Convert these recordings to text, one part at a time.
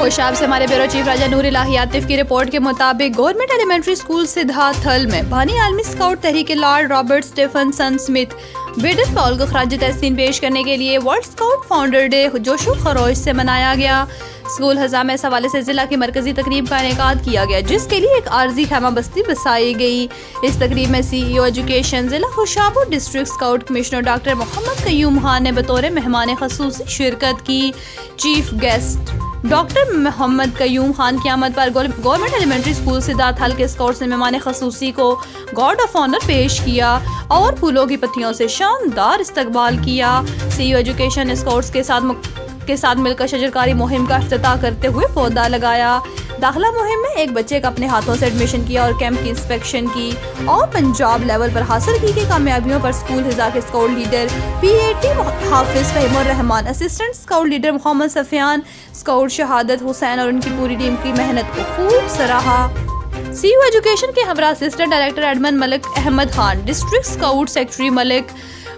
خوشاب سے ہمارے bureau chief راجہ نور الہی عاطف کی رپورٹ کے مطابق گورنمنٹ ایلیمنٹری اسکول سدھا تھل میں بانی عالمی اسکاؤٹ تحریک لارڈ رابرٹ اسٹیفنسن اسمتھ بیڈن پاول کو خراج تحسین پیش کرنے کے لیے ورلڈ اسکاؤٹ فاؤنڈر ڈے جوش و خروش سے منایا گیا. اسکول ہزا میں اس حوالے سے ضلع کی مرکزی تقریب کا انعقاد کیا گیا جس کے لیے ایک عارضی خیمہ بستی بسائی گئی. اس تقریب میں سی ای او ایجوکیشن ضلع خوشابو ڈسٹرکٹ اسکاؤٹ کمشنر ڈاکٹر محمد قیوم خان نے بطور مہمان خصوصی شرکت کی. چیف گیسٹ ڈاکٹر محمد قیوم خان کی آمد پر گورنمنٹ ایلیمنٹری اسکول سدھا تھل کے اسکاؤٹس نے مہمان خصوصی کو گارڈ آف آنر پیش کیا اور پھولوں کی پتیوں سے شاندار استقبال کیا. سی ای او ایجوکیشن اسکاؤٹس کے ساتھ مل کر شجرکاری مہم کا افتتاح کرتے ہوئے پودا لگایا. داخلہ مہم میں ایک بچے کا اپنے ہاتھوں سے ایڈمیشن کیا اور کیمپ کی انسپیکشن کی اور پنجاب لیول پر حاصل کی گئی کامیابیوں پر اسکول ہزا کے scout leader P A T حافظ فہیم الرحمان، اسسٹنٹ اسکاؤٹ لیڈر محمد سفیان، اسکاؤٹ شہادت حسین اور ان کی پوری ٹیم کی محنت کو خوب سراہا. سی ای او ایجوکیشن کے ہمراہ assistant director admin Malik Ahmad Khan, district scout secretary Malik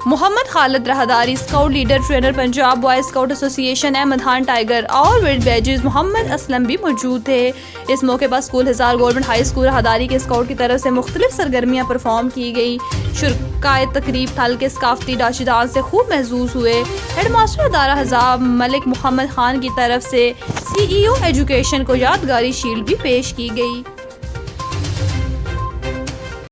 Muhammad Khalid Rahdari, scout leader trainer Punjab boys scout association Ahmad Khan tiger اور ورلڈ بیجز محمد اسلم بھی موجود تھے. اس موقع پر اسکول ہزار گورنمنٹ ہائی اسکول راہداری کے اسکاؤٹ کی طرف سے مختلف سرگرمیاں پرفارم کی گئی. شرکائے تقریب تھل کے ثقافتی داشتدان سے خوب محظوظ ہوئے. ہیڈ ماسٹر ادارہ ہزا ملک محمد خان کی طرف سے سی ای او ایجوکیشن کو یادگاری شیلڈ بھی پیش کی گئی.